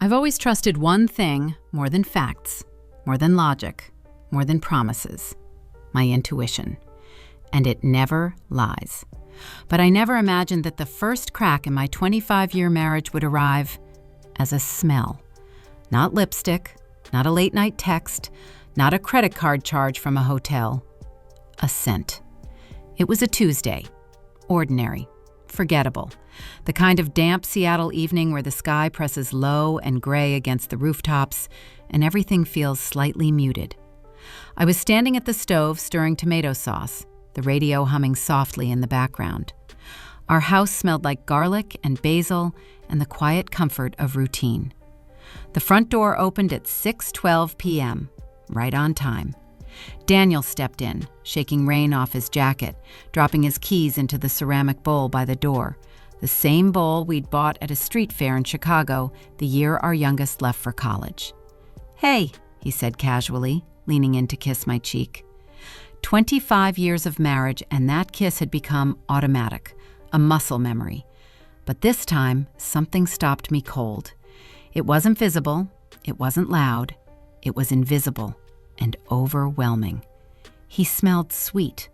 I've always trusted one thing more than facts, more than logic, more than promises: my intuition. And it never lies. But I never imagined that the first crack in my 25-year marriage would arrive as a smell. Not lipstick, not a late-night text, not a credit card charge from a hotel. A scent. It was a Tuesday. Ordinary. Forgettable. The kind of damp Seattle evening where the sky presses low and gray against the rooftops and everything feels slightly muted. I was standing at the stove stirring tomato sauce, the radio humming softly in the background. Our house smelled like garlic and basil and the quiet comfort of routine. The front door opened at 6:12 p.m., right on time. Daniel stepped in, shaking rain off his jacket, dropping his keys into the ceramic bowl by the door, the same bowl we'd bought at a street fair in Chicago the year our youngest left for college. "Hey," he said casually, leaning in to kiss my cheek. 25 years of marriage, and that kiss had become automatic, a muscle memory. But this time, something stopped me cold. It wasn't visible, it wasn't loud, it was invisible and overwhelming. He smelled sweet.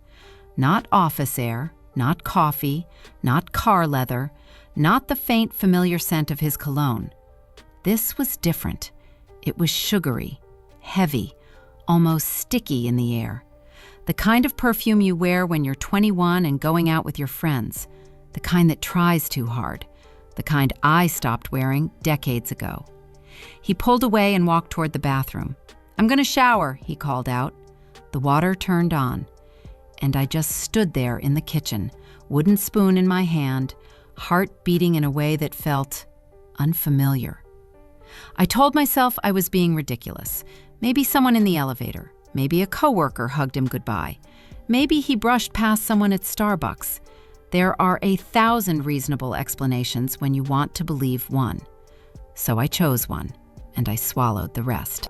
Not office air, not coffee, not car leather, not the faint familiar scent of his cologne. This was different. It was sugary, heavy, almost sticky in the air. The kind of perfume you wear when you're 21 and going out with your friends. The kind that tries too hard. The kind I stopped wearing decades ago. He pulled away and walked toward the bathroom. "I'm going to shower," he called out. The water turned on, and I just stood there in the kitchen, wooden spoon in my hand, heart beating in a way that felt unfamiliar. I told myself I was being ridiculous. Maybe someone in the elevator. Maybe a coworker hugged him goodbye. Maybe he brushed past someone at Starbucks. There are 1,000 reasonable explanations when you want to believe one. So I chose one, and I swallowed the rest.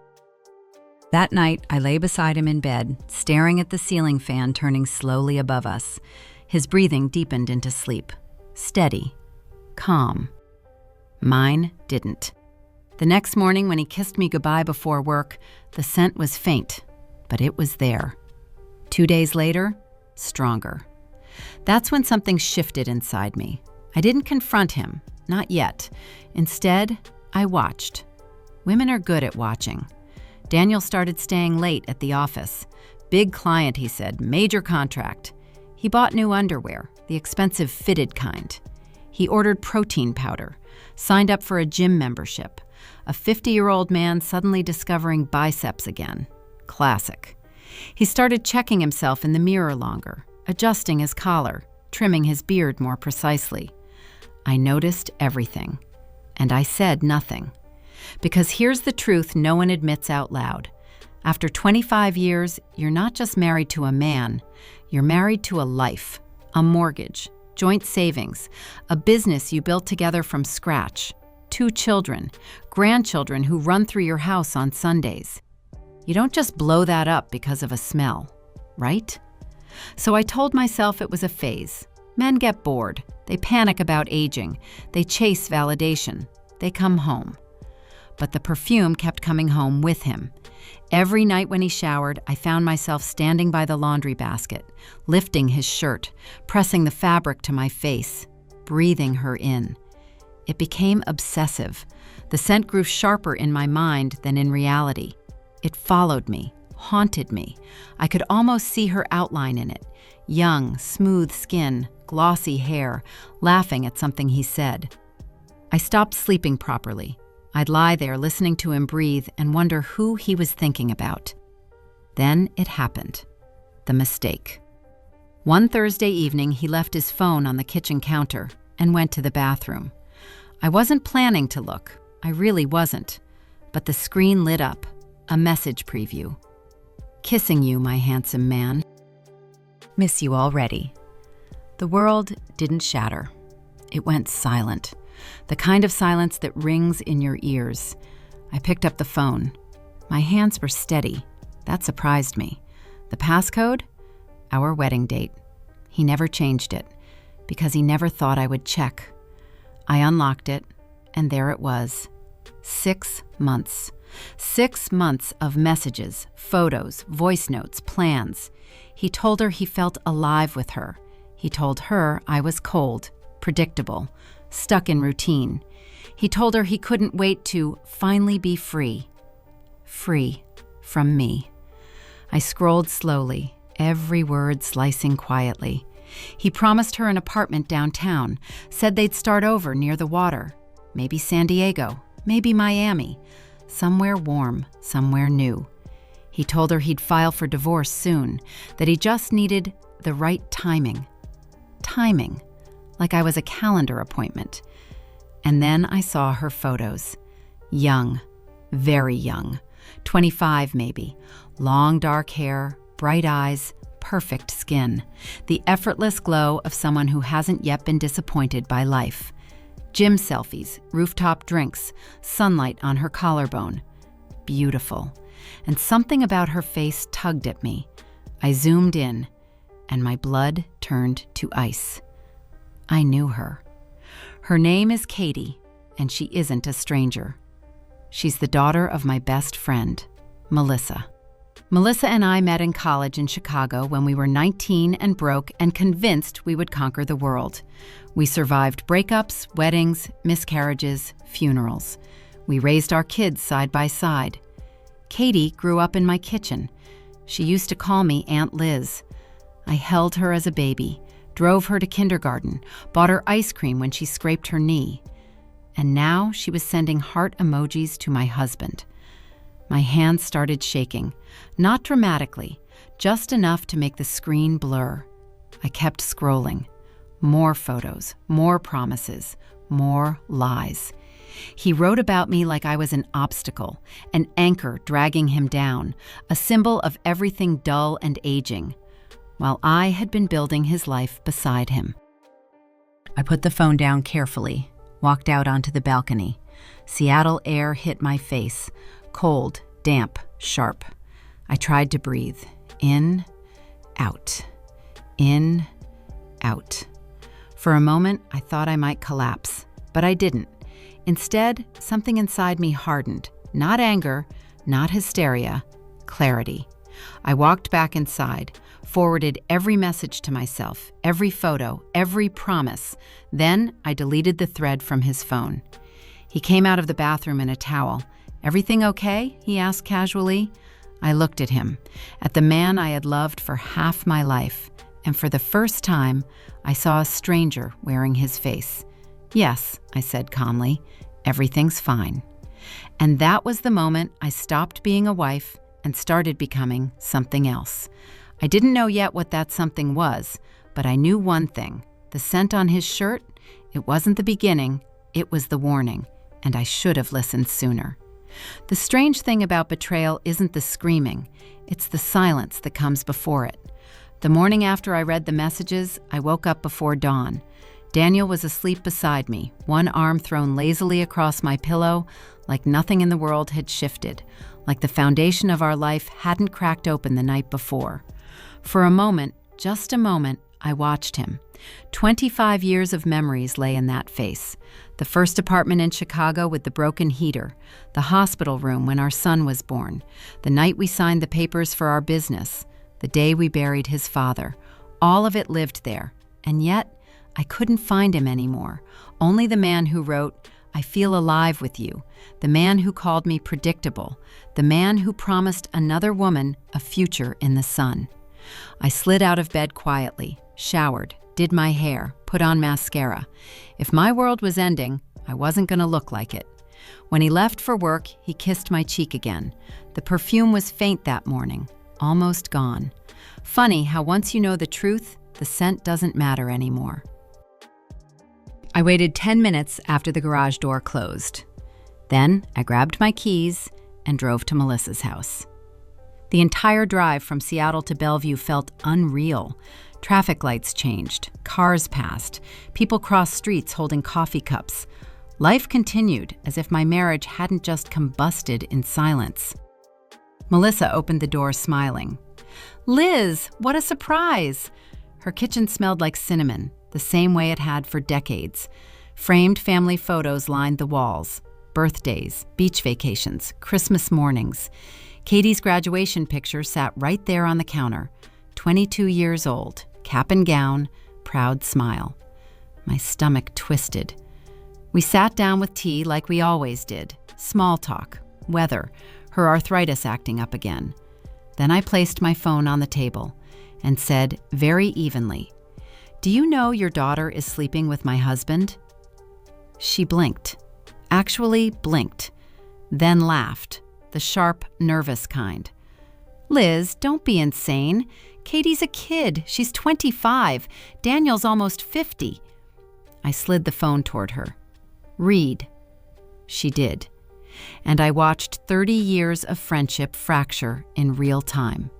That night, I lay beside him in bed, staring at the ceiling fan turning slowly above us. His breathing deepened into sleep. Steady. Calm. Mine didn't. The next morning, when he kissed me goodbye before work, the scent was faint, but it was there. 2 days later, stronger. That's when something shifted inside me. I didn't confront him, not yet. Instead, I watched. Women are good at watching. Daniel started staying late at the office. Big client, he said, major contract. He bought new underwear, the expensive fitted kind. He ordered protein powder, signed up for a gym membership. A 50-year-old man suddenly discovering biceps again. Classic. He started checking himself in the mirror longer, adjusting his collar, trimming his beard more precisely. I noticed everything, and I said nothing. Because here's the truth no one admits out loud. After 25 years, you're not just married to a man, you're married to a life, a mortgage, joint savings, a business you built together from scratch, 2 children, grandchildren who run through your house on Sundays. You don't just blow that up because of a smell, right? So I told myself it was a phase. Men get bored. They panic about aging. They chase validation. They come home. But the perfume kept coming home with him. Every night when he showered, I found myself standing by the laundry basket, lifting his shirt, pressing the fabric to my face, breathing her in. It became obsessive. The scent grew sharper in my mind than in reality. It followed me, haunted me. I could almost see her outline in it. Young, smooth skin, glossy hair, laughing at something he said. I stopped sleeping properly. I'd lie there listening to him breathe and wonder who he was thinking about. Then it happened. The mistake. One Thursday evening, he left his phone on the kitchen counter and went to the bathroom. I wasn't planning to look. I really wasn't. But the screen lit up. A message preview. "Kissing you, my handsome man. Miss you already." The world didn't shatter. It went silent. The kind of silence that rings in your ears. I picked up the phone. My hands were steady. That surprised me. The passcode? Our wedding date. He never changed it, because he never thought I would check. I unlocked it, and there it was. 6 months. 6 months of messages, photos, voice notes, plans. He told her he felt alive with her. He told her I was cold, predictable, stuck in routine. He told her he couldn't wait to finally be free. Free from me. I scrolled slowly, every word slicing quietly. He promised her an apartment downtown, said they'd start over near the water. Maybe San Diego, maybe Miami. Somewhere warm, somewhere new. He told her he'd file for divorce soon, that he just needed the right timing. Timing, like I was a calendar appointment. And then I saw her photos. Young, very young, 25 maybe, long dark hair, bright eyes, perfect skin, the effortless glow of someone who hasn't yet been disappointed by life. Gym selfies, rooftop drinks, sunlight on her collarbone. Beautiful. And something about her face tugged at me. I zoomed in, and my blood turned to ice. I knew her. Her name is Katie, and she isn't a stranger. She's the daughter of my best friend, Melissa. Melissa and I met in college in Chicago when we were 19 and broke and convinced we would conquer the world. We survived breakups, weddings, miscarriages, funerals. We raised our kids side by side. Katie grew up in my kitchen. She used to call me Aunt Liz. I held her as a baby, drove her to kindergarten, bought her ice cream when she scraped her knee. And now she was sending heart emojis to my husband. My hands started shaking, not dramatically, just enough to make the screen blur. I kept scrolling. More photos, more promises, more lies. He wrote about me like I was an obstacle, an anchor dragging him down, a symbol of everything dull and aging, while I had been building his life beside him. I put the phone down carefully, walked out onto the balcony. Seattle air hit my face, cold, damp, sharp. I tried to breathe. In, out. In, out. For a moment, I thought I might collapse, but I didn't. Instead, something inside me hardened. Not anger, not hysteria, clarity. I walked back inside, forwarded every message to myself, every photo, every promise. Then I deleted the thread from his phone. He came out of the bathroom in a towel. "Everything okay?" he asked casually. I looked at him, at the man I had loved for half my life, and for the first time, I saw a stranger wearing his face. "Yes," I said calmly, "everything's fine." And that was the moment I stopped being a wife and started becoming something else. I didn't know yet what that something was, but I knew one thing. The scent on his shirt, it wasn't the beginning, it was the warning, and I should have listened sooner. The strange thing about betrayal isn't the screaming, it's the silence that comes before it. The morning after I read the messages, I woke up before dawn. Daniel was asleep beside me, one arm thrown lazily across my pillow, like nothing in the world had shifted, like the foundation of our life hadn't cracked open the night before. For a moment, just a moment, I watched him. 25 years of memories lay in that face. The first apartment in Chicago with the broken heater, the hospital room when our son was born, the night we signed the papers for our business, the day we buried his father. All of it lived there, and yet I couldn't find him anymore. Only the man who wrote, "I feel alive with you," the man who called me predictable, the man who promised another woman a future in the sun. I slid out of bed quietly, showered, did my hair, put on mascara. If my world was ending, I wasn't going to look like it. When he left for work, he kissed my cheek again. The perfume was faint that morning, almost gone. Funny how once you know the truth, the scent doesn't matter anymore. I waited 10 minutes after the garage door closed. Then I grabbed my keys and drove to Melissa's house. The entire drive from Seattle to Bellevue felt unreal. Traffic lights changed, cars passed, people crossed streets holding coffee cups. Life continued as if my marriage hadn't just combusted in silence. Melissa opened the door smiling. "Liz, what a surprise!" Her kitchen smelled like cinnamon, the same way it had for decades. Framed family photos lined the walls. birthdays, beach vacations, Christmas mornings. Katie's graduation picture sat right there on the counter. 22 years old, cap and gown, proud smile. My stomach twisted. We sat down with tea like we always did. Small talk, weather, her arthritis acting up again. Then I placed my phone on the table and said very evenly, "Do you know your daughter is sleeping with my husband?" She blinked, actually blinked, then laughed, the sharp, nervous kind. "Liz, don't be insane. Katie's a kid. She's 25. Daniel's almost 50. I slid the phone toward her. "Read." She did. And I watched 30 years of friendship fracture in real time.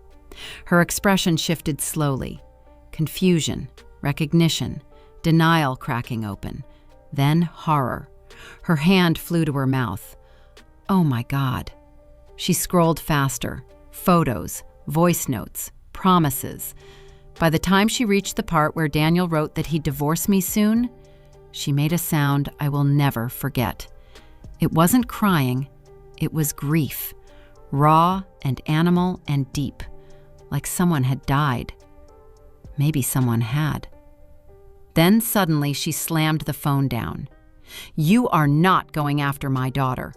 Her expression shifted slowly. Confusion, recognition, denial cracking open. Then horror. Her hand flew to her mouth. Oh my God. She scrolled faster. Photos, voice notes, promises. By the time she reached the part where Daniel wrote that he'd divorce me soon, she made a sound I will never forget. It wasn't crying, it was grief. Raw and animal and deep, like someone had died. Maybe someone had. Then suddenly she slammed the phone down. "You are not going after my daughter."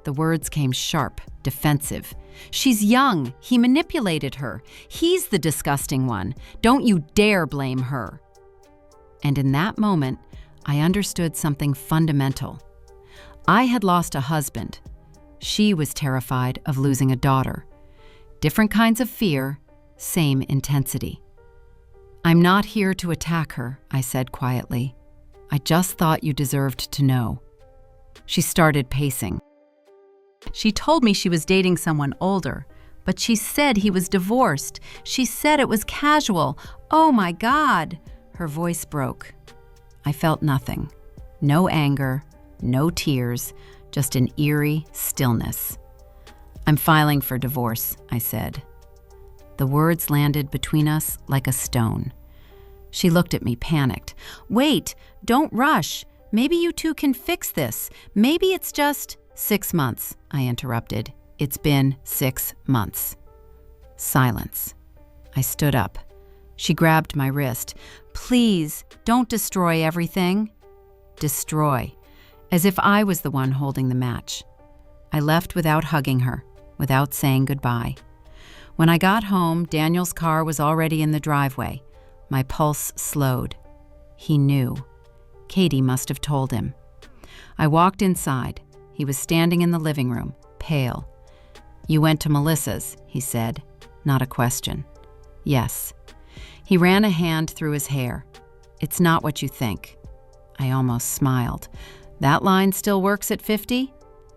The words came sharp, defensive. "She's young. He manipulated her. He's the disgusting one. Don't you dare blame her." And in that moment, I understood something fundamental. I had lost a husband. She was terrified of losing a daughter. Different kinds of fear, same intensity. "I'm not here to attack her," I said quietly. "I just thought you deserved to know." She started pacing. "She told me she was dating someone older, but she said he was divorced. She said it was casual. Oh my God!" Her voice broke. I felt nothing. No anger, no tears, just an eerie stillness. "I'm filing for divorce," I said. The words landed between us like a stone. She looked at me, panicked. "Wait, don't rush. Maybe you two can fix this. Maybe it's just—" "6 months," I interrupted. "It's been 6 months." Silence. I stood up. She grabbed my wrist. "Please, don't destroy everything." Destroy. As if I was the one holding the match. I left without hugging her, without saying goodbye. When I got home, Daniel's car was already in the driveway. My pulse slowed. He knew. Katie must have told him. I walked inside. He was standing in the living room, pale. "You went to Melissa's," he said. Not a question. "Yes." He ran a hand through his hair. "It's not what you think." I almost smiled. "That line still works at 50?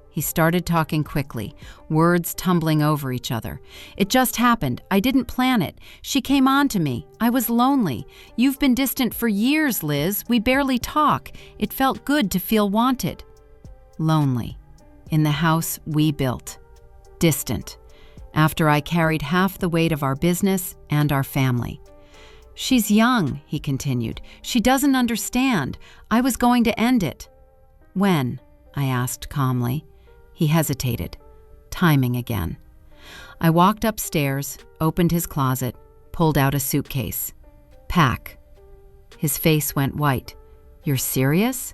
He started talking quickly, words tumbling over each other. "It just happened. I didn't plan it. She came on to me. I was lonely. You've been distant for years, Liz. We barely talk. It felt good to feel wanted." Lonely. In the house we built. Distant. After I carried half the weight of our business and our family. "She's young," he continued. "She doesn't understand. I was going to end it." "When?" I asked calmly. He hesitated. Timing again. I walked upstairs, opened his closet, pulled out a suitcase. "Pack." His face went white. "You're serious?"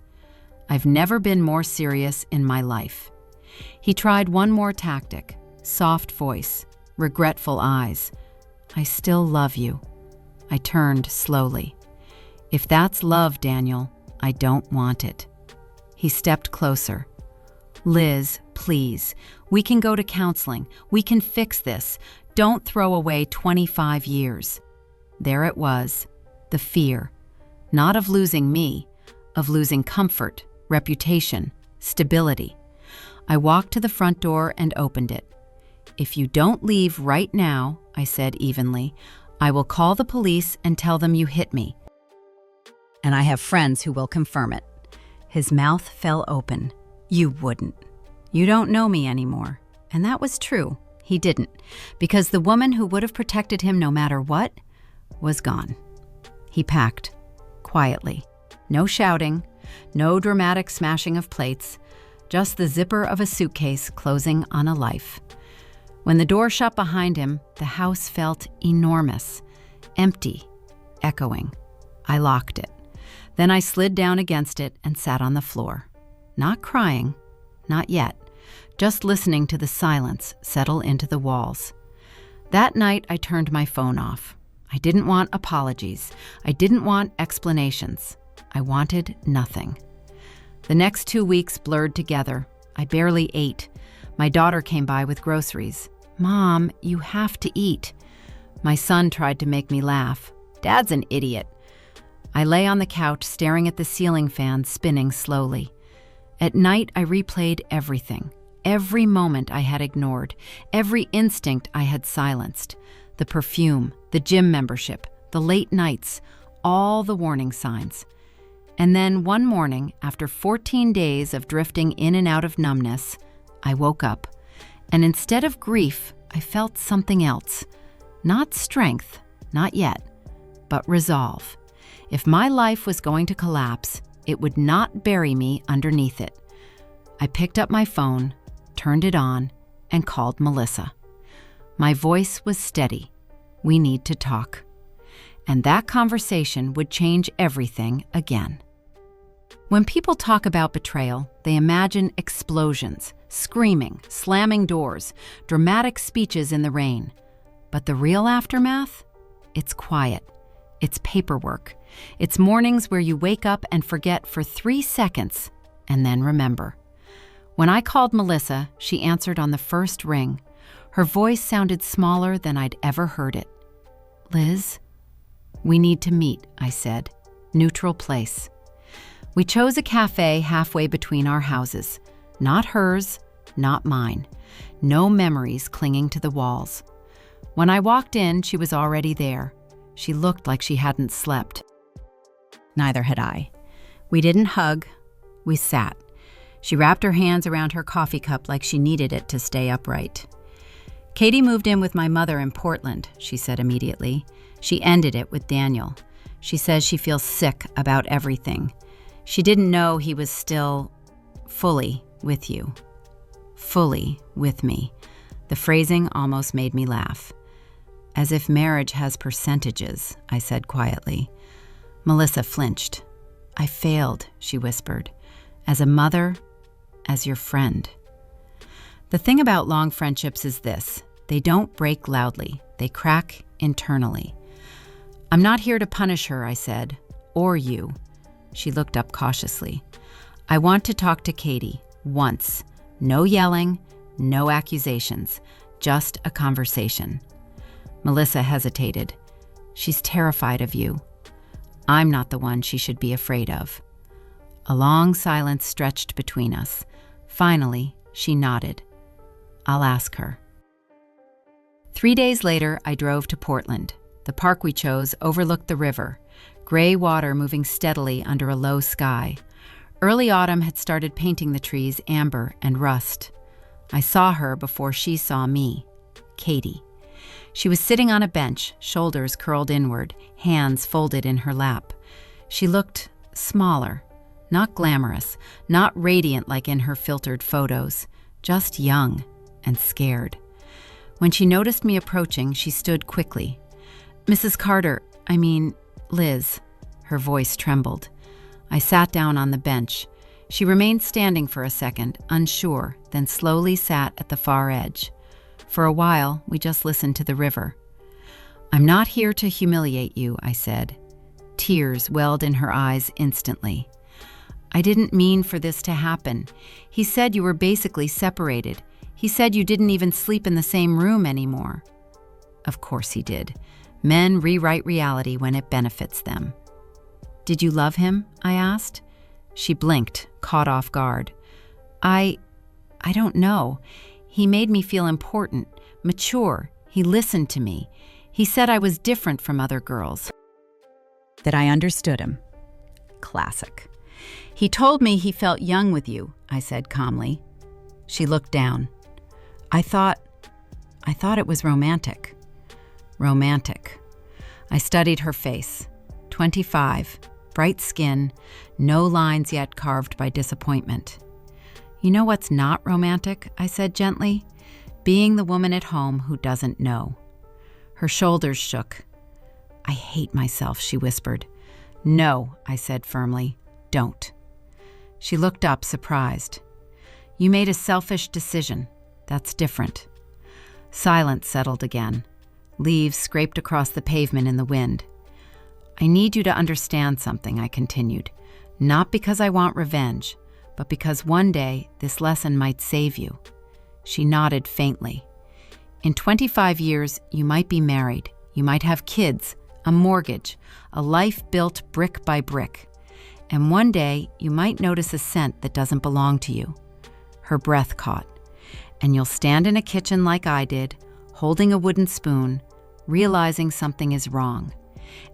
I've never been more serious in my life. He tried one more tactic. Soft voice, regretful eyes. "I still love you." I turned slowly. "If that's love, Daniel, I don't want it." He stepped closer. "Liz, please, we can go to counseling. We can fix this. Don't throw away 25 years. There it was, the fear, not of losing me, of losing comfort, reputation, stability. I walked to the front door and opened it. "If you don't leave right now," I said evenly, "I will call the police and tell them you hit me. And I have friends who will confirm it." His mouth fell open. "You wouldn't. You don't know me anymore." And that was true. He didn't, because the woman who would have protected him no matter what was gone. He packed, quietly. No shouting, no dramatic smashing of plates, just the zipper of a suitcase closing on a life. When the door shut behind him, the house felt enormous, empty, echoing. I locked it. Then I slid down against it and sat on the floor. Not crying, not yet, just listening to the silence settle into the walls. That night, I turned my phone off. I didn't want apologies. I didn't want explanations. I wanted nothing. The next 2 weeks blurred together. I barely ate. My daughter came by with groceries. "Mom, you have to eat." My son tried to make me laugh. "Dad's an idiot." I lay on the couch staring at the ceiling fan spinning slowly. At night, I replayed everything. Every moment I had ignored. Every instinct I had silenced. The perfume, the gym membership, the late nights, all the warning signs. And then one morning, after 14 days of drifting in and out of numbness, I woke up. And instead of grief, I felt something else. Not strength, not yet, but resolve. If my life was going to collapse, it would not bury me underneath it. I picked up my phone, turned it on, and called Melissa. My voice was steady. "We need to talk." And that conversation would change everything again. When people talk about betrayal, they imagine explosions, screaming, slamming doors, dramatic speeches in the rain. But the real aftermath? It's quiet. It's paperwork. It's mornings where you wake up and forget for 3 seconds, and then remember. When I called Melissa, she answered on the first ring. Her voice sounded smaller than I'd ever heard it. "Liz?" "We need to meet," I said. "Neutral place." We chose a cafe halfway between our houses. Not hers, not mine. No memories clinging to the walls. When I walked in, she was already there. She looked like she hadn't slept. Neither had I. We didn't hug. We sat. She wrapped her hands around her coffee cup like she needed it to stay upright. "Katie moved in with my mother in Portland," she said immediately. She ended it with Daniel. She says she feels sick about everything. She didn't know he was still fully with you. Fully with me. The phrasing almost made me laugh. "As if marriage has percentages," I said quietly. Melissa flinched. "I failed," she whispered. "As a mother, as your friend." The thing about long friendships is this: they don't break loudly, they crack internally. "I'm not here to punish her," I said, "or you." She looked up cautiously. "I want to talk to Katie, once. No yelling, no accusations, just a conversation." Melissa hesitated. "She's terrified of you. I'm not the one she should be afraid of." A long silence stretched between us. Finally, she nodded. "I'll ask her." 3 days later, I drove to Portland. The park we chose overlooked the river, gray water moving steadily under a low sky. Early autumn had started painting the trees amber and rust. I saw her before she saw me, Katie. She was sitting on a bench, shoulders curled inward, hands folded in her lap. She looked smaller, not glamorous, not radiant like in her filtered photos, just young and scared. When she noticed me approaching, she stood quickly. "Mrs. Carter, Liz." Her voice trembled. I sat down on the bench. She remained standing for a second, unsure, then slowly sat at the far edge. For a while, we just listened to the river. "I'm not here to humiliate you," I said. Tears welled in her eyes instantly. "I didn't mean for this to happen. He said you were basically separated. He said you didn't even sleep in the same room anymore." Of course he did. Men rewrite reality when it benefits them. "Did you love him?" I asked. She blinked, caught off guard. I don't know. He made me feel important, mature. He listened to me. He said I was different from other girls. That I understood him. Classic. "He told me he felt young with you," I said calmly. She looked down. I thought it was romantic." Romantic. I studied her face. 25, bright skin, no lines yet carved by disappointment. You know what's not romantic? I said gently. Being the woman at home who doesn't know. Her shoulders shook. I hate myself, she whispered. No, I said firmly. Don't. She looked up, surprised. You made a selfish decision. That's different. Silence settled again. Leaves scraped across the pavement in the wind. I need you to understand something, I continued. Not because I want revenge, but because one day this lesson might save you. She nodded faintly. In 25 years, you might be married. You might have kids, a mortgage, a life built brick by brick. And one day, you might notice a scent that doesn't belong to you. Her breath caught. And you'll stand in a kitchen like I did, holding a wooden spoon, realizing something is wrong.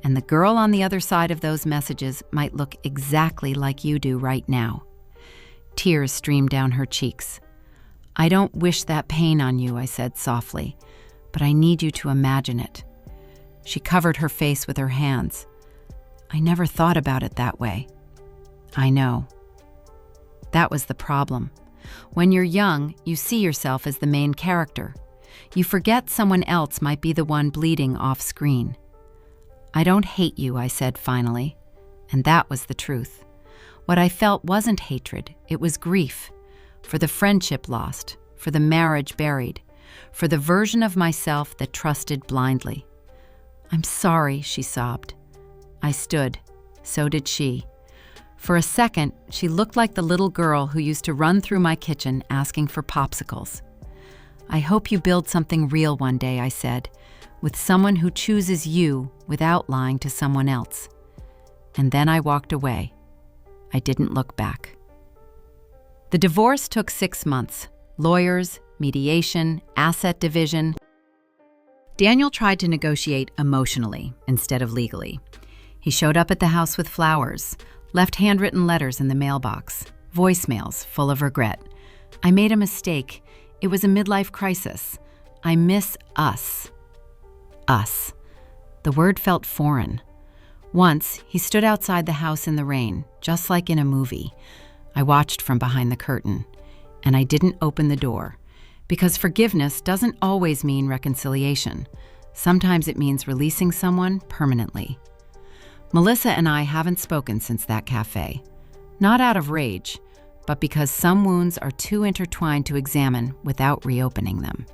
And the girl on the other side of those messages might look exactly like you do right now. Tears streamed down her cheeks. I don't wish that pain on you, I said softly, but I need you to imagine it. She covered her face with her hands. I never thought about it that way. I know. That was the problem. When you're young, you see yourself as the main character. You forget someone else might be the one bleeding off screen. I don't hate you, I said finally, and that was the truth. What I felt wasn't hatred, it was grief. For the friendship lost, for the marriage buried, for the version of myself that trusted blindly. I'm sorry, she sobbed. I stood. So did she. For a second, she looked like the little girl who used to run through my kitchen asking for popsicles. I hope you build something real one day, I said, with someone who chooses you without lying to someone else. And then I walked away. I didn't look back. The divorce took 6 months. Lawyers, mediation, asset division. Daniel tried to negotiate emotionally instead of legally. He showed up at the house with flowers, left handwritten letters in the mailbox, voicemails full of regret. I made a mistake. It was a midlife crisis. I miss us. Us. The word felt foreign. Once, he stood outside the house in the rain, just like in a movie. I watched from behind the curtain, and I didn't open the door, because forgiveness doesn't always mean reconciliation. Sometimes it means releasing someone permanently. Melissa and I haven't spoken since that cafe. Not out of rage, but because some wounds are too intertwined to examine without reopening them.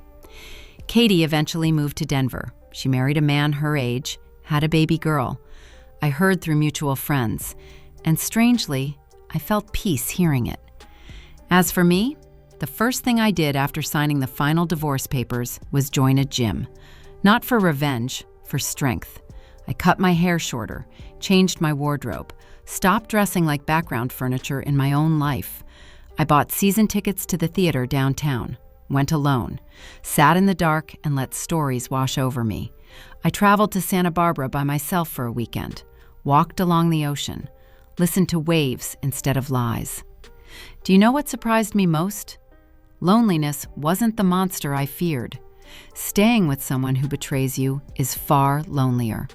Katie eventually moved to Denver. She married a man her age, had a baby girl. I heard through mutual friends, and strangely, I felt peace hearing it. As for me, the first thing I did after signing the final divorce papers was join a gym. Not for revenge, for strength. I cut my hair shorter, changed my wardrobe, stopped dressing like background furniture in my own life. I bought season tickets to the theater downtown, went alone, sat in the dark and let stories wash over me. I traveled to Santa Barbara by myself for a weekend, walked along the ocean, listened to waves instead of lies. Do you know what surprised me most? Loneliness wasn't the monster I feared. Staying with someone who betrays you is far lonelier.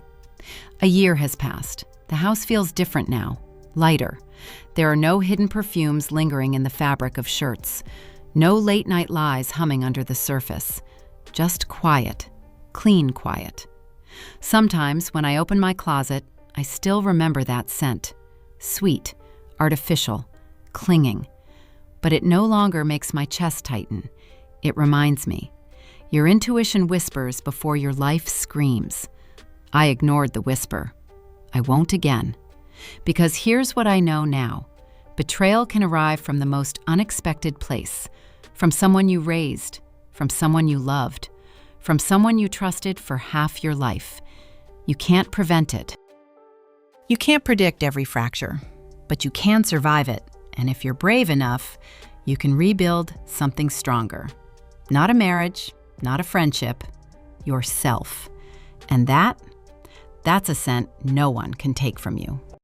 A year has passed. The house feels different now, lighter. There are no hidden perfumes lingering in the fabric of shirts. No late-night lies humming under the surface. Just quiet, clean quiet. Sometimes, when I open my closet, I still remember that scent. Sweet, artificial, clinging. But it no longer makes my chest tighten. It reminds me. Your intuition whispers before your life screams. I ignored the whisper. I won't again. Because here's what I know now. Betrayal can arrive from the most unexpected place. From someone you raised, from someone you loved, from someone you trusted for half your life. You can't prevent it. You can't predict every fracture, but you can survive it. And if you're brave enough, you can rebuild something stronger. Not a marriage, not a friendship, yourself. And that's a scent no one can take from you.